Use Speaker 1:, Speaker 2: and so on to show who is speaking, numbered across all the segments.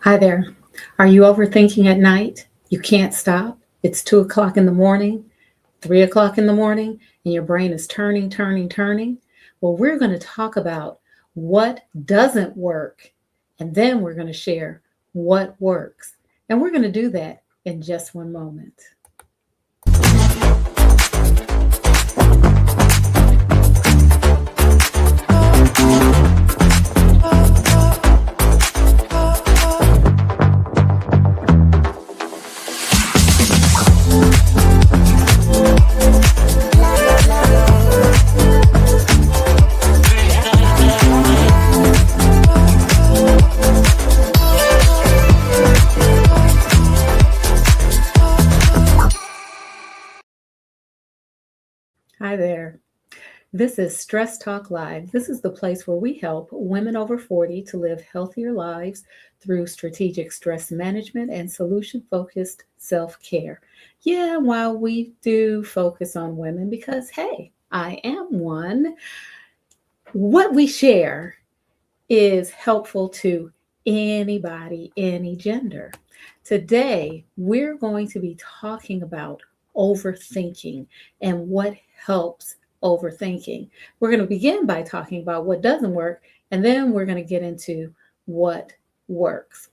Speaker 1: Hi there. Are you overthinking at night? You can't stop. It's 2 o'clock in the morning, 3 o'clock in the morning, and your brain is turning, turning, turning. Well, we're going to talk about what doesn't work, and then we're going to share what works. And we're going to do that in just one moment. Hi there. This is Stress Talk Live. This is the place where we help women over 40 to live healthier lives through strategic stress management and solution focused self care. Yeah, while we do focus on women, because hey, I am one, what we share is helpful to anybody, any gender. Today, we're going to be talking about overthinking and what helps overthinking. We're going to begin by talking about what doesn't work, and then we're going to get into what works.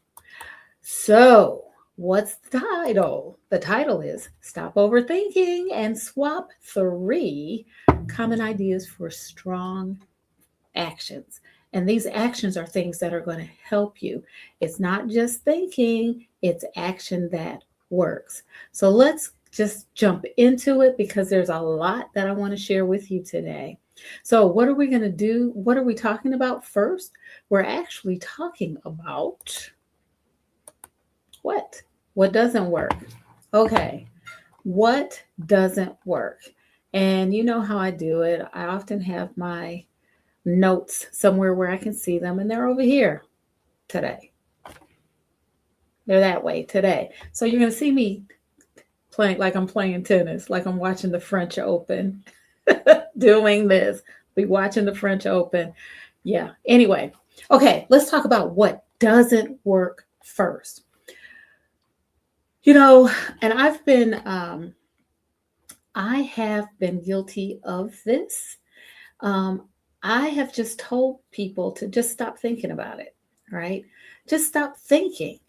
Speaker 1: So, what's the title? The title is Stop Overthinking and Swap Three Common Ideas for Strong Actions. And these actions are things that are going to help you. It's not just thinking, it's action that works. So let's just jump into it because there's a lot that I want to share with you today. So, what are we going to do? What are we talking about first? We're actually talking about what? What doesn't work? Okay. What doesn't work? And you know how I do it. I often have my notes somewhere where I can see them, and they're over here today. They're that way today. So you're going to see me playing like I'm playing tennis, like I'm watching the French Open, doing this, be watching the French Open. Yeah. Anyway, okay, let's talk about what doesn't work first. You know, and I have been guilty of this. Um, I have just told people to just stop thinking about it, right? Just stop thinking.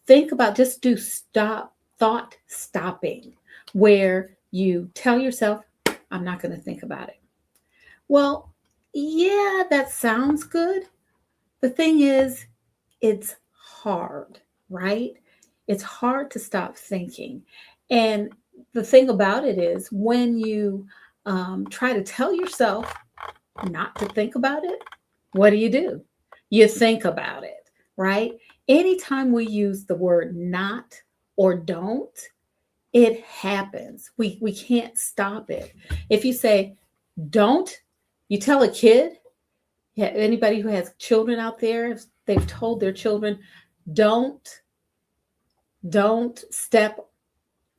Speaker 1: Think about, just do stop, thought stopping, where you tell yourself, I'm not going to think about it. Well, yeah, that sounds good. The thing is, it's hard, right? It's hard to stop thinking. And the thing about it is, when you try to tell yourself not to think about it, what do? You think about it, right? Anytime we use the word not or don't, it happens. We can't stop it. If you say don't, you tell a kid, yeah, anybody who has children out there, if they've told their children, don't, don't step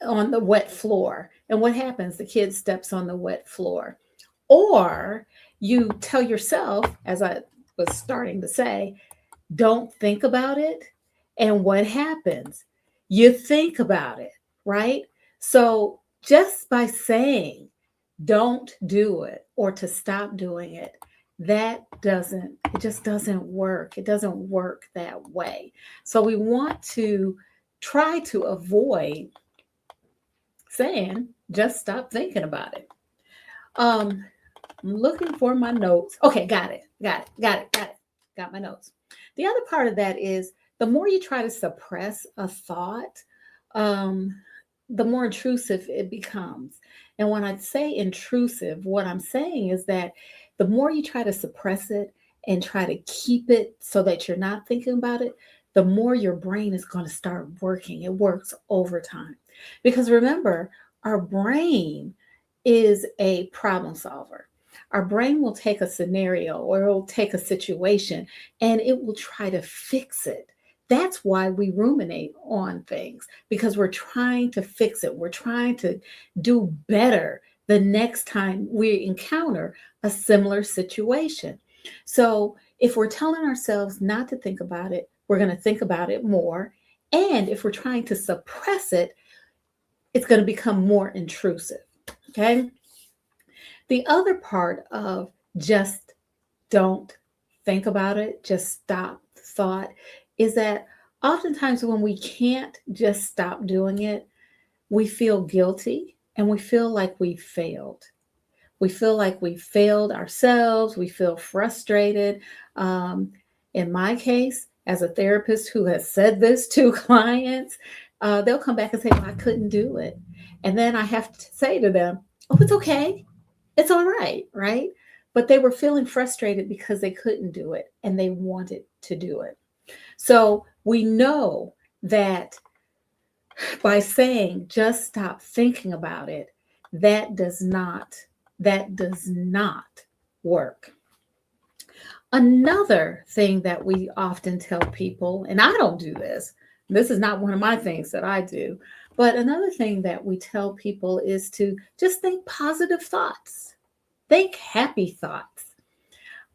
Speaker 1: on the wet floor. And what happens? The kid steps on the wet floor. Or you tell yourself, as I was starting to say, don't think about it. And what happens? You think about it, right? So just by saying don't do it or to stop doing it, it just doesn't work. It doesn't work that way. So we want to try to avoid saying just stop thinking about it. Um, I'm looking for my notes. Okay, got it. Got my notes. The other part of that is the more you try to suppress a thought, um, the more intrusive it becomes. And when I say intrusive, what I'm saying is that the more you try to suppress it and try to keep it so that you're not thinking about it, the more your brain is going to start working. It works overtime. Because remember, our brain is a problem solver. Our brain will take a scenario or it'll take a situation and it will try to fix it. That's why we ruminate on things, because we're trying to fix it. We're trying to do better the next time we encounter a similar situation. So if we're telling ourselves not to think about it, we're going to think about it more. And if we're trying to suppress it, it's going to become more intrusive. Okay. The other part of just don't think about it, just stop the thought, is that oftentimes when we can't just stop doing it, we feel guilty and we feel like we failed. We feel like we failed ourselves. We feel frustrated. Um, in my case, as a therapist who has said this to clients, they'll come back and say, well, I couldn't do it. And then I have to say to them, oh, it's okay. It's all right, right? But they were feeling frustrated because they couldn't do it and they wanted to do it. So we know that by saying just stop thinking about it, that does not that does not work. Another thing that we often tell people, and I don't do this is not one of my things that I do, but another thing that we tell people is to just think positive thoughts, think happy thoughts.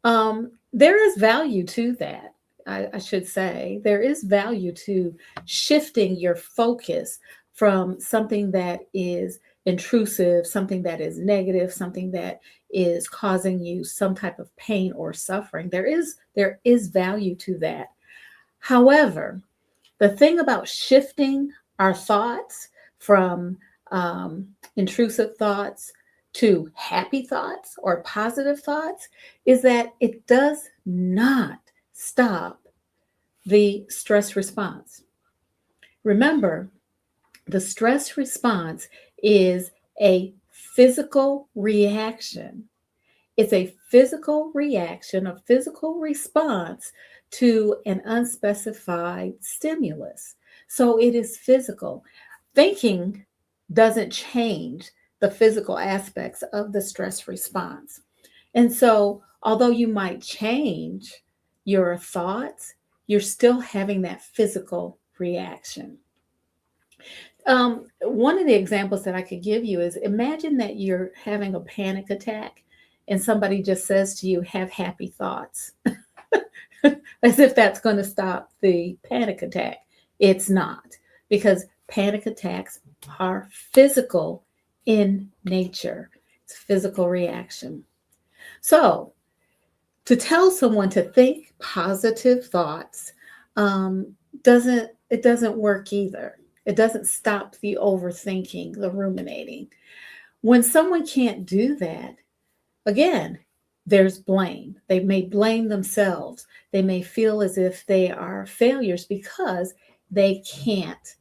Speaker 1: There is value to that. I should say there is value to shifting your focus from something that is intrusive, something that is negative, something that is causing you some type of pain or suffering. There is value to that. However, the thing about shifting our thoughts from intrusive thoughts to happy thoughts or positive thoughts is that it does not stop the stress response. Remember, the stress response is a physical reaction. It's a physical reaction, a physical response to an unspecified stimulus. So it is physical. Thinking doesn't change the physical aspects of the stress response. And so, although you might change your thoughts, you're still having that physical reaction. One of the examples that I could give you is imagine that you're having a panic attack and somebody just says to you, have happy thoughts, as if that's going to stop the panic attack. It's not, because panic attacks are physical in nature, it's a physical reaction. So, to tell someone to think positive thoughts doesn't work either. It doesn't stop the overthinking, the ruminating. When someone can't do that, again, there's blame. They may blame themselves. They may feel as if they are failures because they can't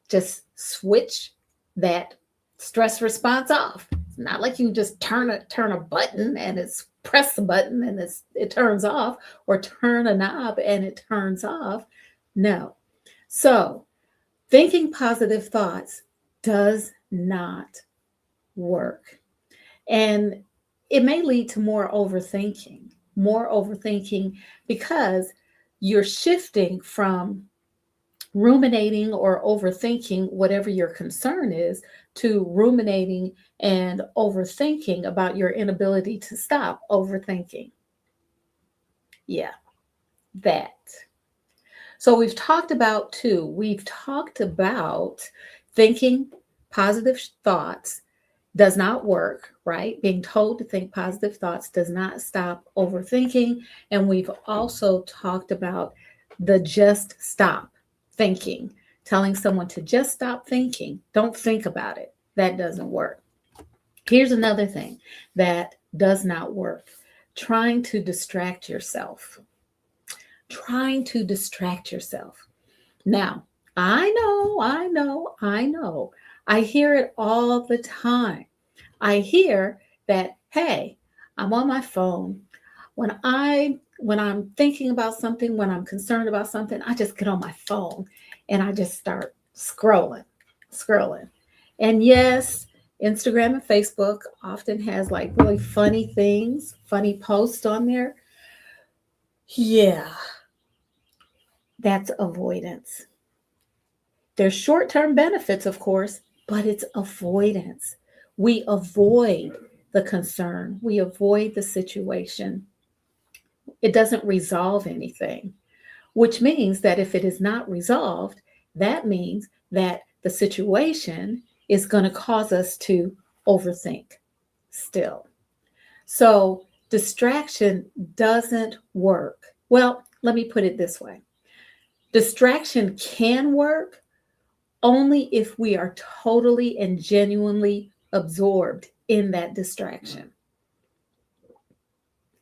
Speaker 1: just switch that stress response off. It's not like you just turn a button and it's press the button and it turns off, or turn a knob and it turns off. No. So thinking positive thoughts does not work. And it may lead to more overthinking because you're shifting from ruminating or overthinking whatever your concern is to ruminating and overthinking about your inability to stop overthinking. Yeah, that. So we've talked about thinking positive thoughts does not work, right? Being told to think positive thoughts does not stop overthinking. And we've also talked about the just stop thinking, telling someone to just stop thinking. Don't think about it. That doesn't work. Here's another thing that does not work: trying to distract yourself. Trying to distract yourself. Now, I know. I hear it all the time. I hear that, hey, I'm on my phone. When I'm thinking about something, when I'm concerned about something, I just get on my phone and I just start scrolling. And yes, Instagram and Facebook often has like really funny things, funny posts on there. Yeah, that's avoidance. There's short-term benefits, of course, but it's avoidance. We avoid the concern. We avoid the situation. It doesn't resolve anything. which means that if it is not resolved, that means that the situation is going to cause us to overthink still. So distraction doesn't work. Well, let me put it this way. Distraction can work only if we are totally and genuinely absorbed in that distraction.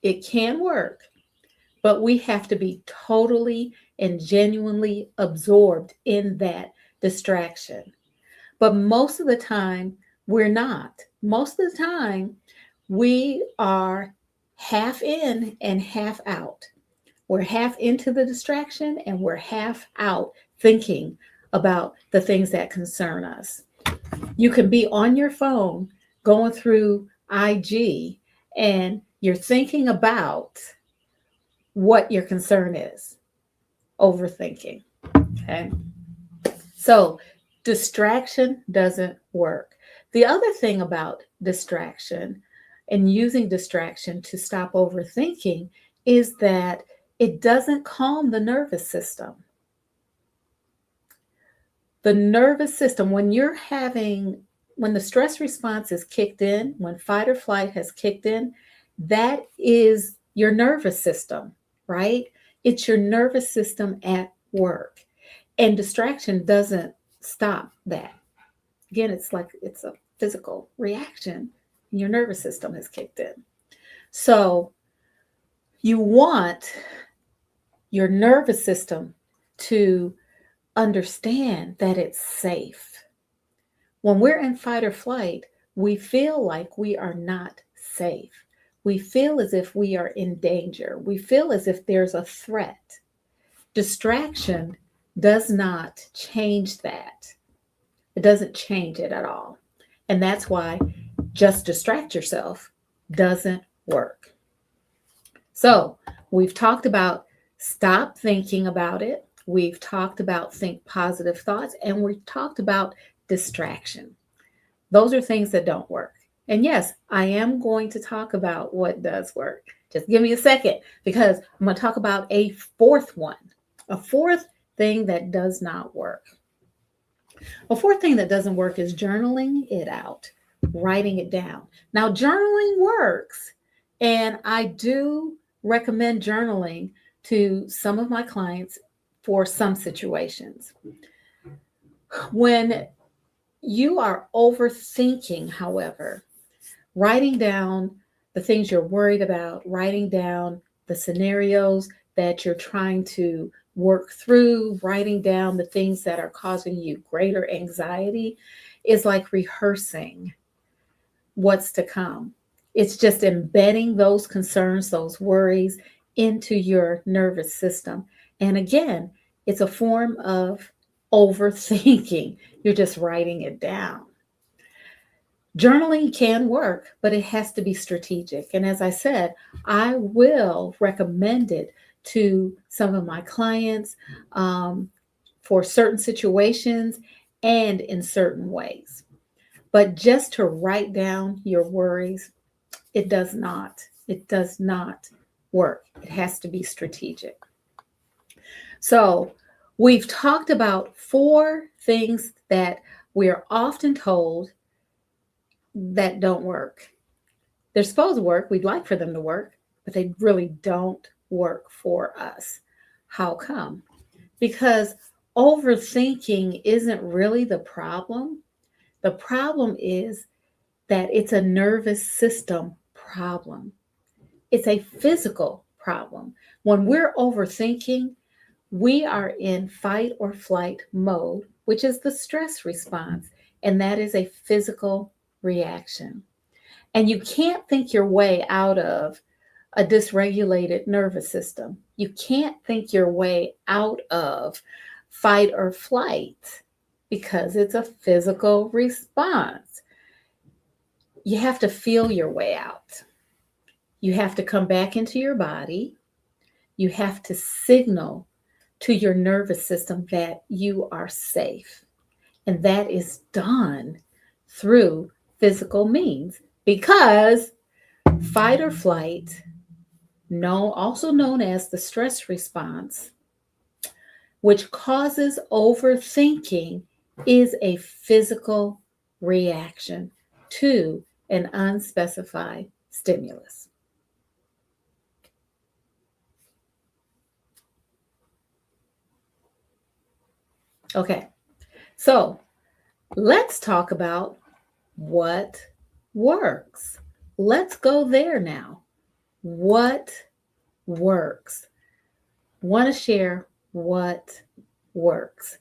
Speaker 1: It can work, but we have to be totally and genuinely absorbed in that distraction. But most of the time, we're not. Most of the time, we are half in and half out. We're half into the distraction and we're half out thinking about the things that concern us. You can be on your phone going through IG and you're thinking about what your concern is, overthinking. Okay. So distraction doesn't work. The other thing about distraction and using distraction to stop overthinking is that it doesn't calm the nervous system. The nervous system, when the stress response is kicked in, when fight or flight has kicked in, that is your nervous system, right? It's your nervous system at work. And distraction doesn't stop that. Again, it's a physical reaction. Your nervous system has kicked in. So you want your nervous system to understand that it's safe. When we're in fight or flight, we feel like we are not safe. We feel as if we are in danger. We feel as if there's a threat. Distraction does not change that. It doesn't change it at all. And that's why just distract yourself doesn't work. So we've talked about stop thinking about it. We've talked about think positive thoughts, and we've talked about distraction. Those are things that don't work. And yes, I am going to talk about what does work. Just give me a second because I'm going to talk about a fourth one, a fourth thing that does not work. A fourth thing that doesn't work is journaling it out, writing it down. Now, journaling works, and I do recommend journaling to some of my clients for some situations. When you are overthinking, however, writing down the things you're worried about, writing down the scenarios that you're trying to work through, writing down the things that are causing you greater anxiety is like rehearsing what's to come. It's just embedding those concerns, those worries into your nervous system. And again, it's a form of overthinking. You're just writing it down. Journaling can work, but it has to be strategic. And as I said, I will recommend it to some of my clients for certain situations and in certain ways. But just to write down your worries, it does not work. It has to be strategic. So we've talked about 4 things that we are often told that don't work. They're supposed to work. We'd like for them to work, but they really don't work for us. How come? Because overthinking isn't really the problem. The problem is that it's a nervous system problem. It's a physical problem. When we're overthinking, we are in fight or flight mode, which is the stress response, and that is a physical reaction. And you can't think your way out of a dysregulated nervous system. You can't think your way out of fight or flight because it's a physical response. You have to feel your way out. You have to come back into your body. You have to signal to your nervous system that you are safe. And that is done through physical means because fight or flight, also known as the stress response, which causes overthinking, is a physical reaction to an unspecified stimulus. Okay, so let's talk about what works. Let's go there now. What works? Want to share what works.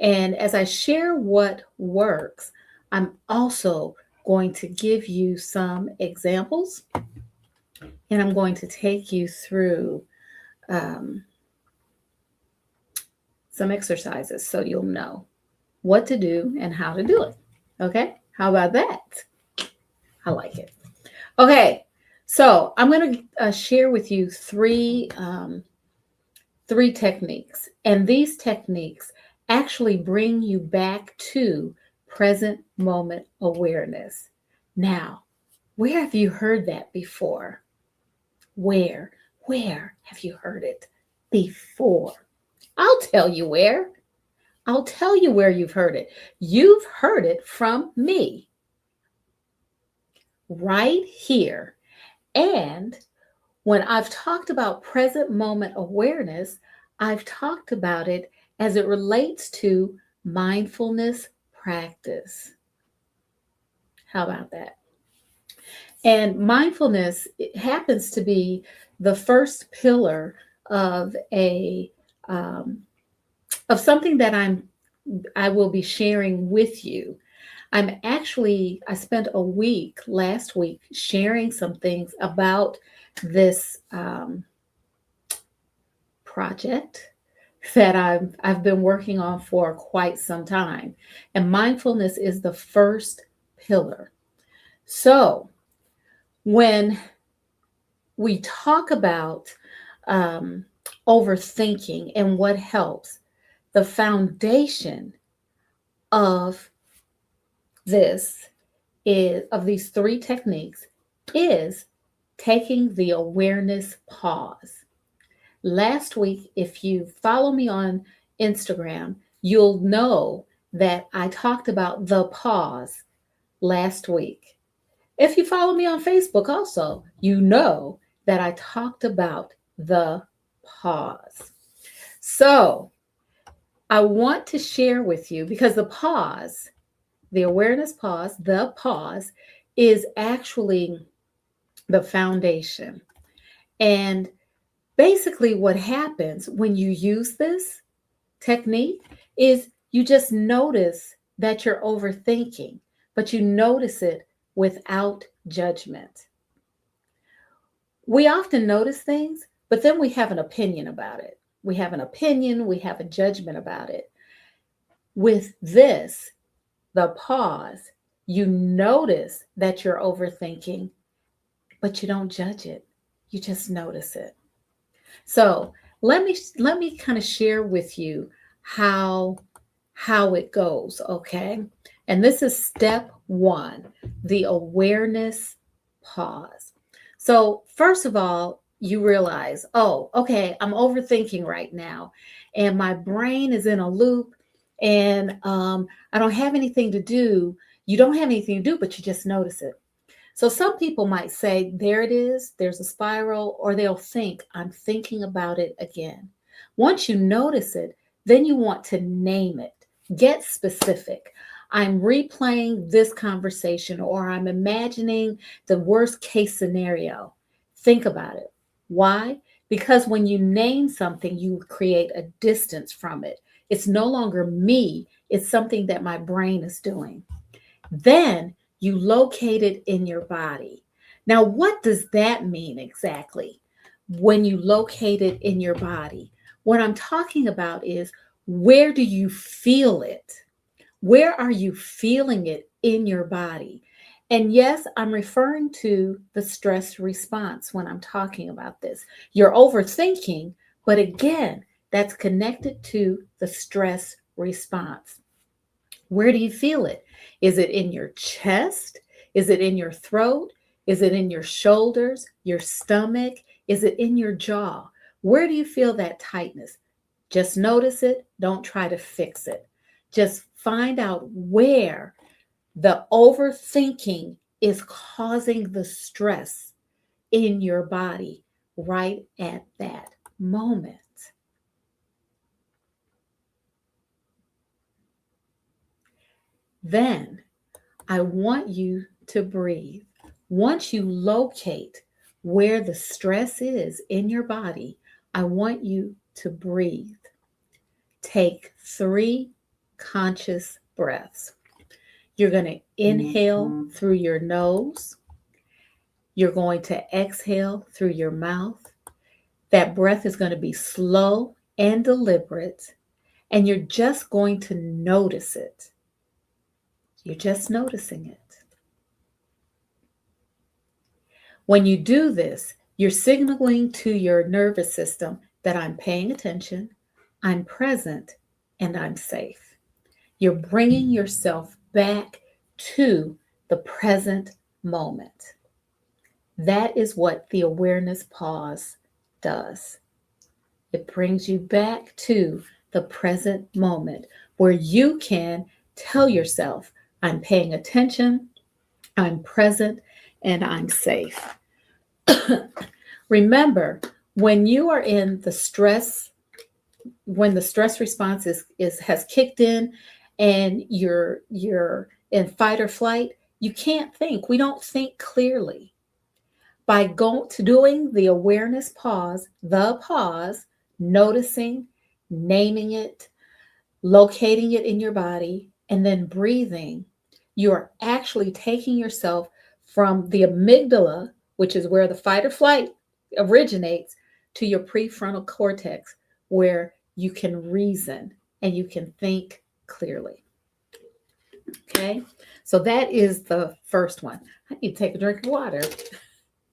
Speaker 1: And as I share what works, I'm also going to give you some examples and I'm going to take you through um, some exercises so you'll know what to do and how to do it. Okay, how about that? I like it. Okay, so I'm going to share with you three techniques, and these techniques actually bring you back to present moment awareness. Now, where have you heard that before? Where? Where have you heard it before? I'll tell you where. I'll tell you where you've heard it. You've heard it from me right here. And when I've talked about present moment awareness, I've talked about it as it relates to mindfulness practice. How about that? And mindfulness, it happens to be the first pillar of a of something that I will be sharing with you. I spent a week last week sharing some things about this project that I've been working on for quite some time. And mindfulness is the first pillar. So when we talk about overthinking and what helps, the foundation of this is of these three techniques is taking the awareness pause. Last week, if you follow me on Instagram, you'll know that I talked about the pause last week. If you follow me on Facebook also, you know that I talked about the pause. So I want to share with you because the pause, the awareness pause, the pause is actually the foundation. And basically, what happens when you use this technique is you just notice that you're overthinking, but you notice it without judgment. We often notice things, but then we have an opinion about it. We have an opinion, we have a judgment about it. With this, the pause, you notice that you're overthinking, but you don't judge it. You just notice it. So let me kind of share with you how it goes, okay? And this is step one, the awareness pause. So first of all, you realize, oh, okay, I'm overthinking right now, and my brain is in a loop, and I don't have anything to do. You don't have anything to do, but you just notice it. So some people might say, there it is, there's a spiral, or they'll think, I'm thinking about it again. Once you notice it, then you want to name it, get specific. I'm replaying this conversation, or I'm imagining the worst case scenario. Think about it. Why? Because when you name something, you create a distance from it. It's no longer me, it's something that my brain is doing. Then you locate it in your body. Now, what does that mean exactly when you locate it in your body? What I'm talking about is, where do you feel it? Where are you feeling it in your body? And yes, I'm referring to the stress response when I'm talking about this. You're overthinking, but again, that's connected to the stress response. Where do you feel it? Is it in your chest? Is it in your throat? Is it in your shoulders, your stomach? Is it in your jaw? Where do you feel that tightness? Just notice it. Don't try to fix it. Just find out where the overthinking is causing the stress in your body right at that moment. Then I want you to breathe. Once you locate where the stress is in your body, I want you to breathe. Take 3 conscious breaths. You're going to inhale through your nose. You're going to exhale through your mouth. That breath is going to be slow and deliberate, and you're just going to notice it. You're just noticing it. When you do this, you're signaling to your nervous system that I'm paying attention, I'm present, and I'm safe. You're bringing yourself back to the present moment. That is what the awareness pause does. It brings you back to the present moment where you can tell yourself, I'm paying attention, I'm present, and I'm safe. Remember, when you are in the stress, when the stress response has kicked in and you're in fight or flight, you can't think. We don't think clearly. By doing the awareness pause, noticing, naming it, locating it in your body, and then breathing, you are actually taking yourself from the amygdala, which is where the fight or flight originates, to your prefrontal cortex, where you can reason and you can think clearly. Okay, so that is the first one. I need to take a drink of water.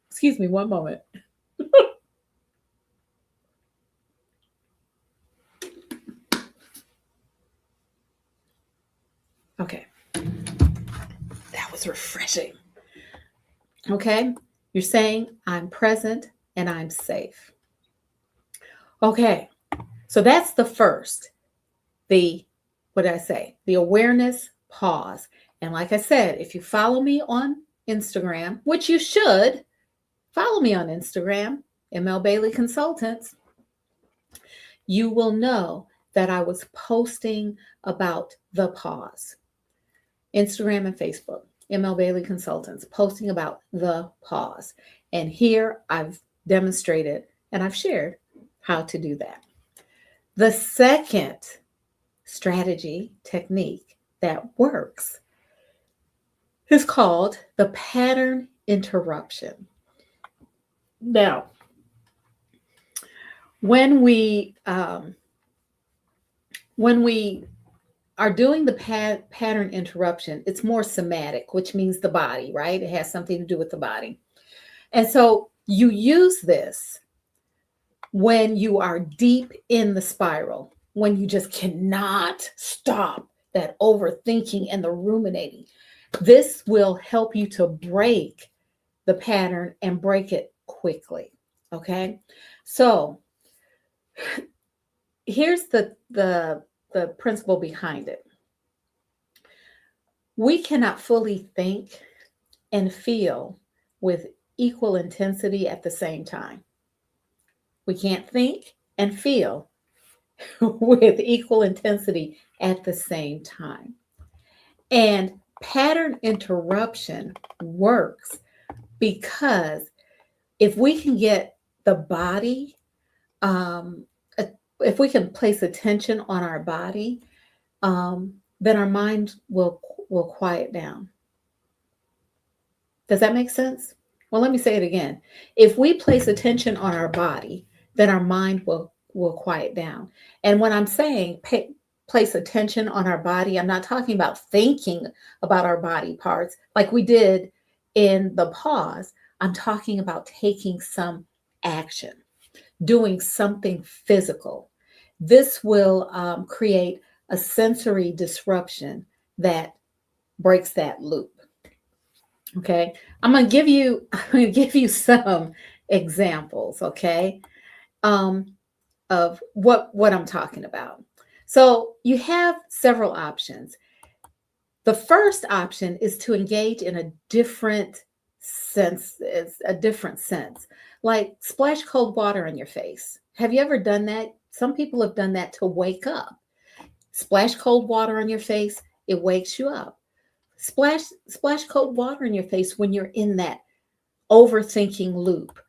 Speaker 1: Excuse me one moment. Okay, that was refreshing. Okay, you're saying I'm present and I'm safe. Okay, so that's the first. What did I say? The awareness pause. And like I said, if you follow me on Instagram, which you should, follow me on Instagram, ML Bailey Consultants, you will know that I was posting about the pause. Instagram and Facebook, ML Bailey Consultants, posting about the pause. And here I've demonstrated and I've shared how to do that. The second strategy, technique that works is called the pattern interruption. Now, when we are doing the pattern interruption, it's more somatic, which means the body, right? It has something to do with the body. And so you use this when you are deep in the spiral, when you just cannot stop that overthinking and the ruminating. This will help you to break the pattern and break it quickly. Okay. So here's the principle behind it. We cannot fully think and feel with equal intensity at the same time. We can't think and feel with equal intensity at the same time. And pattern interruption works because if we can get the body, if we can place attention on our body, then our mind will quiet down. Does that make sense? Well, let me say it again. If we place attention on our body, then our mind will quiet down. And when I'm saying place attention on our body, I'm not talking about thinking about our body parts like we did in the pause. I'm talking about taking some action, doing something physical. This will create a sensory disruption that breaks that loop. Okay, I'm gonna give you some examples. Okay, of what I'm talking about. So you have several options. The first option is to engage in a different sense, like splash cold water on your face. Have you ever done that? Some people have done that to wake up. Splash cold water on your face, it wakes you up. Splash cold water in your face when you're in that overthinking loop.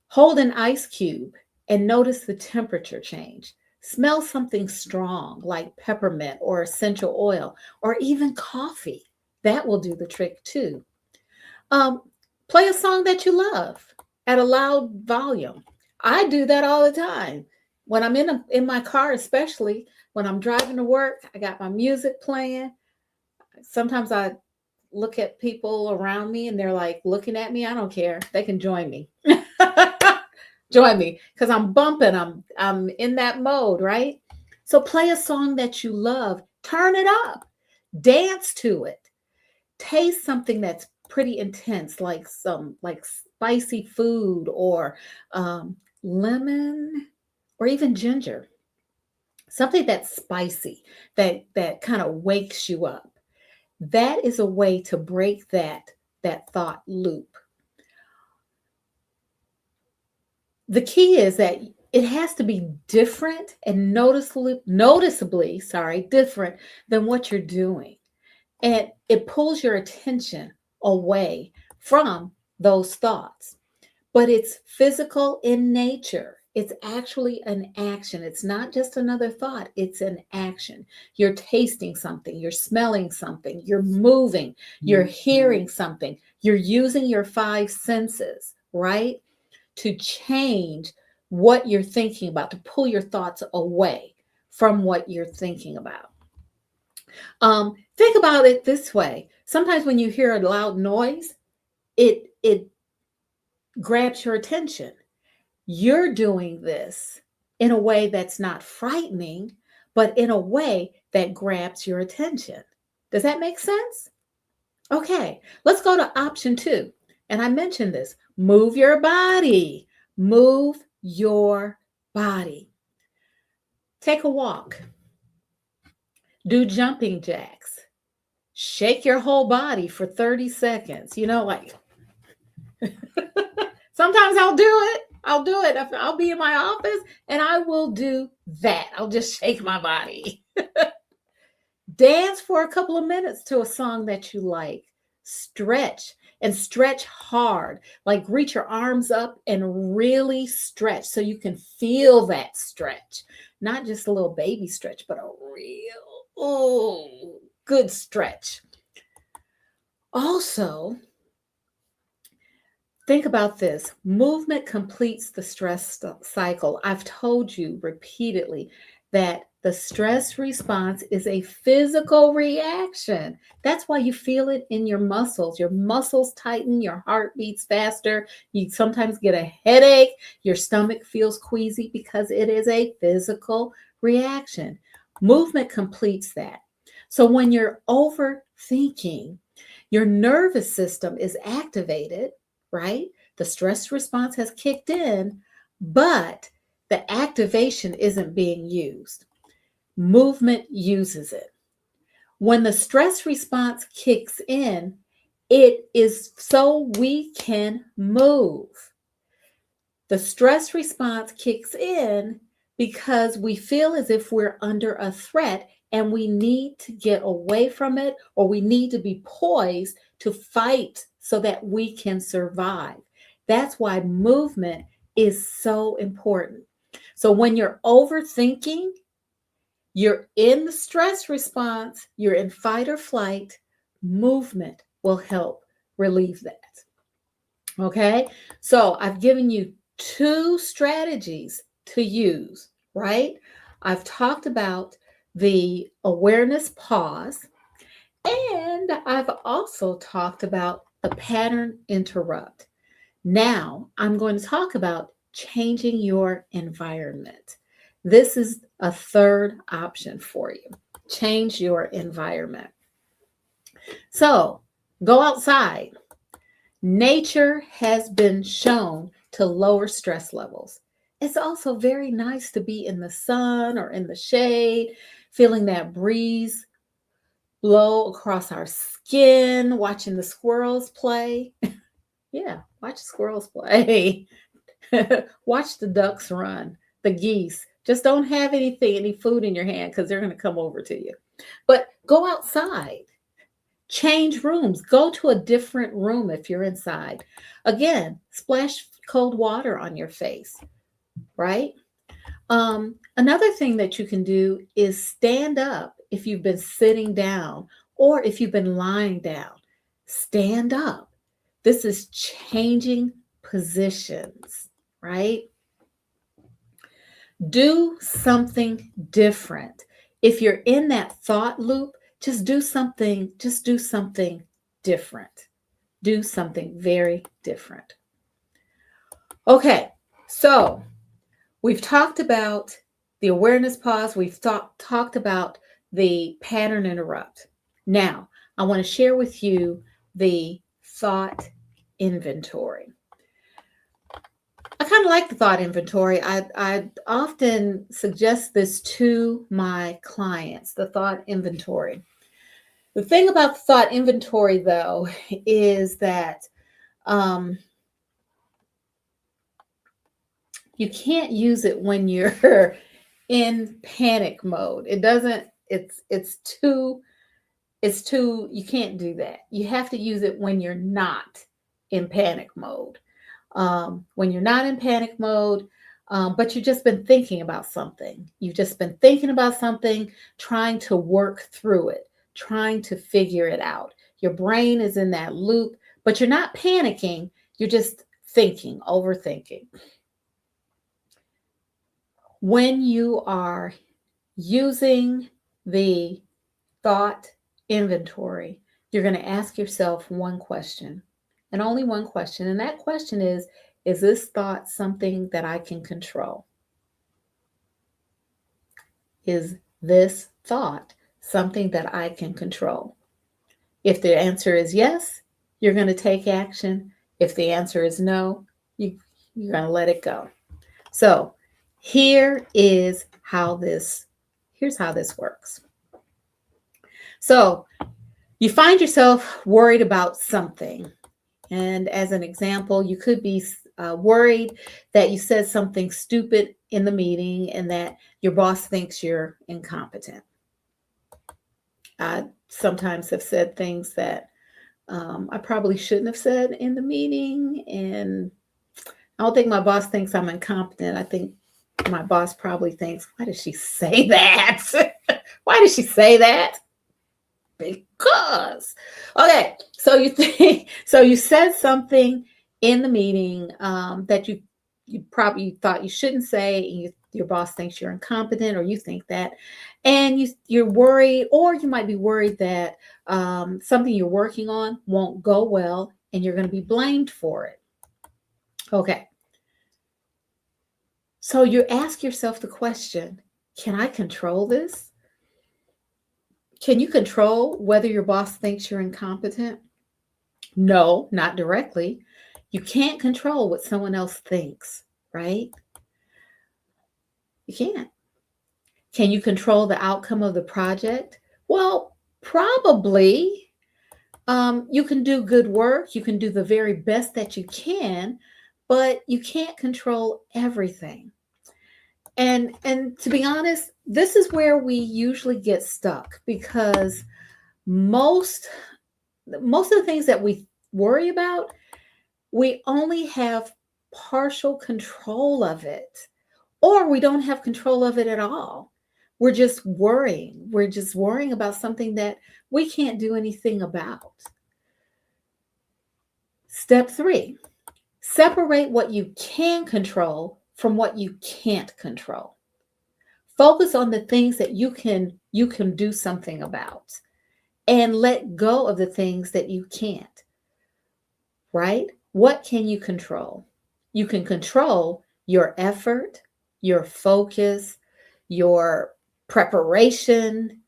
Speaker 1: Hold an ice cube and notice the temperature change. Smell something strong like peppermint or essential oil or even coffee. That will do the trick too. Um, Play a song that you love at a loud volume. I do that all the time. When I'm in my car, especially when I'm driving to work, I got my music playing. Sometimes I look at people around me and they're like looking at me. I don't care. They can join me. Join me because I'm bumping. I'm in that mode, right? So play a song that you love. Turn it up. Dance to it. Taste something that's pretty intense, like some like spicy food or lemon or even ginger. Something that's spicy that kind of wakes you up. That is a way to break that thought loop. The key is that it has to be different and noticeably, sorry, different than what you're doing. And it pulls your attention away from those thoughts. But it's physical in nature. It's actually an action. It's not just another thought, it's an action. You're tasting something, you're smelling something, you're moving, you're hearing something, you're using your five senses, right? To change what you're thinking about, to pull your thoughts away from what you're thinking about. Think about it this way. Sometimes when you hear a loud noise, it grabs your attention. You're doing this in a way that's not frightening, but in a way that grabs your attention. Does that make sense? Okay, let's go to option two. And I mentioned this, move your body. Move your body. Take a walk. Do jumping jacks. Shake your whole body for 30 seconds. Like sometimes I'll do it. I'll be in my office and I will do that. I'll just shake my body. Dance for a couple of minutes to a song that you like. Stretch and stretch hard. Like reach your arms up and really stretch so you can feel that stretch. Not just a little baby stretch, but a real, good stretch. Also, think about this. Movement completes the stress cycle. I've told you repeatedly that the stress response is a physical reaction. That's why you feel it in your muscles. Your muscles tighten, your heart beats faster. You sometimes get a headache. Your stomach feels queasy because it is a physical reaction. Movement completes that. So when you're overthinking, your nervous system is activated, right? The stress response has kicked in, but the activation isn't being used. Movement uses it. When the stress response kicks in, it is so we can move. The stress response kicks in because we feel as if we're under a threat and we need to get away from it, or we need to be poised to fight so that we can survive. That's why movement is so important. So when you're overthinking, you're in the stress response, you're in fight or flight, movement will help relieve that. Okay? So I've given you two strategies to use, right? I've talked about the awareness pause, and I've also talked about the pattern interrupt. Now I'm going to talk about changing your environment. This is a third option for you. Change your environment. So go outside. Nature has been shown to lower stress levels. it's also very nice to be in the sun or in the shade, feeling that breeze blow across our skin, watching the squirrels play. Yeah, watch squirrels play. Watch the ducks run, the geese. Just don't have any food in your hand because they're going to come over to you. But go outside, change rooms, go to a different room if you're inside. Again, splash cold water on your face, right? Another thing that you can do is stand up if you've been sitting down or if you've been lying down. Stand up. This is changing positions, right? Do something different. If you're in that thought loop, just do something different. Do something very different. Okay, so we've talked about the awareness pause. We've talked about the pattern interrupt. Now, I want to share with you the thought inventory. I kind of like the thought inventory. I often suggest this to my clients, the thought inventory. The thing about the thought inventory, though, is that um, you can't use it when you're in panic mode. It doesn't, it's too, you can't do that. You have to use it when you're not in panic mode. When you're not in panic mode, but you've just been thinking about something. You've just been thinking about something, trying to work through it, trying to figure it out. Your brain is in that loop, but you're not panicking. You're just thinking, overthinking. When you are using the thought inventory, you're going to ask yourself one question and only one question. And that question is this thought something that I can control? Is this thought something that I can control? If the answer is yes, you're going to take action. If the answer is no, you're going to let it go. So here's how this works. So you find yourself worried about something. And as an example, you could be worried that you said something stupid in the meeting and that your boss thinks you're incompetent. I sometimes have said things that I probably shouldn't have said in the meeting. And I don't think my boss thinks I'm incompetent. I think my boss probably thinks, why did she say that? Why did she say that? Because. Okay, so you said something in the meeting that you probably thought you shouldn't say, and your boss thinks you're incompetent, or you think that, and you're worried, or you might be worried that something you're working on won't go well, and you're going to be blamed for it. Okay, so you ask yourself the question: can I control this? Can you control whether your boss thinks you're incompetent? No, not directly. You can't control what someone else thinks, right? You can't. Can you control the outcome of the project? Well, probably. You can do good work. You can do the very best that you can, but you can't control everything. And to be honest, this is where we usually get stuck because most of the things that we worry about, we only have partial control of it, or we don't have control of it at all. We're just worrying. We're just worrying about something that we can't do anything about. Step 3, separate what you can control from what you can't control. Focus on the things that you can do something about, and let go of the things that you can't. Right? What can you control? You can control your effort, your focus, your preparation,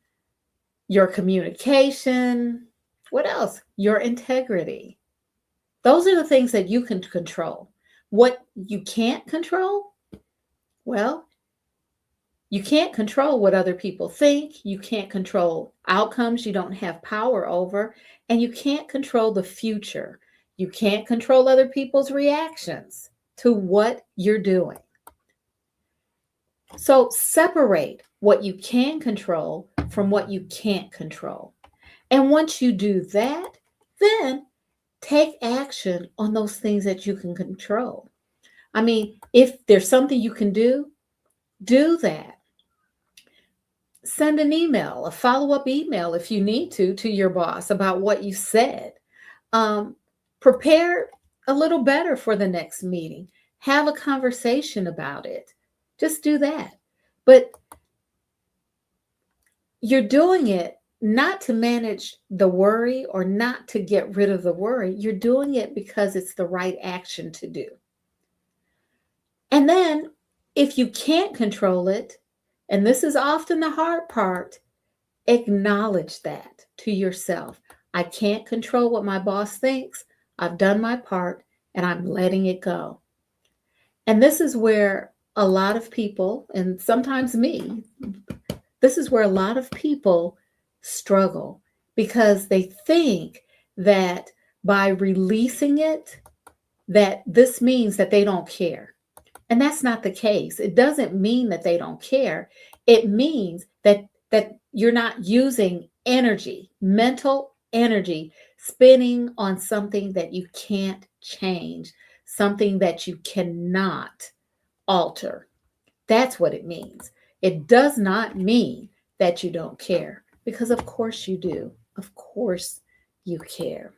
Speaker 1: your communication. What else? Your integrity. Those are the things that you can control. What you can't control, Well, you can't control what other people think. You can't control outcomes you don't have power over. And you can't control the future. You can't control other people's reactions to what you're doing. So separate what you can control from what you can't control. And once you do that, then take action on those things that you can control. I mean, if there's something you can do that. Send an email, a follow up email if you need to your boss about what you said. Um, Prepare a little better for the next meeting. Have a conversation about it. Just do that. But you're doing it not to manage the worry or not to get rid of the worry. You're doing it because it's the right action to do. And then if you can't control it, and this is often the hard part, acknowledge that to yourself. I can't control what my boss thinks. I've done my part and I'm letting it go. And this is where a lot of people, and sometimes me, this is where a lot of people struggle because they think that by releasing it, that this means that they don't care. And that's not the case. It doesn't mean that they don't care. It means that you're not using energy, mental energy, spinning on something that you can't change, something that you cannot alter. That's what it means. It does not mean that you don't care, because of course you do. Of course you care.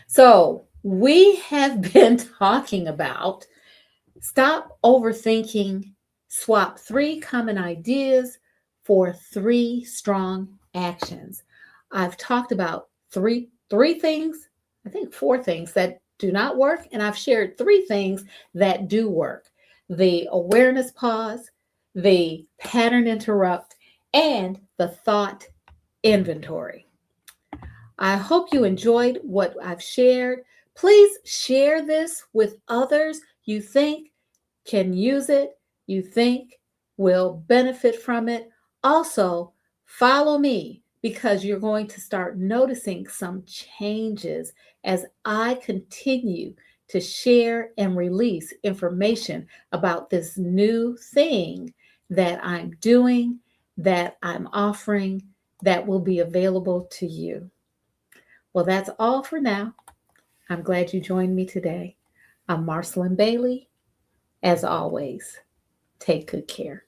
Speaker 1: So, we have been talking about stop overthinking, swap 3 common ideas for 3 strong actions. I've talked about three things, I think 4 things that do not work, and I've shared 3 things that do work. The awareness pause, the pattern interrupt, and the thought inventory. I hope you enjoyed what I've shared. Please share this with others you think can use it, you think will benefit from it. Also, follow me because you're going to start noticing some changes as I continue to share and release information about this new thing that I'm doing, that I'm offering, that will be available to you. Well, that's all for now. I'm glad you joined me today. I'm Marcelyn Bailey. As always, take good care.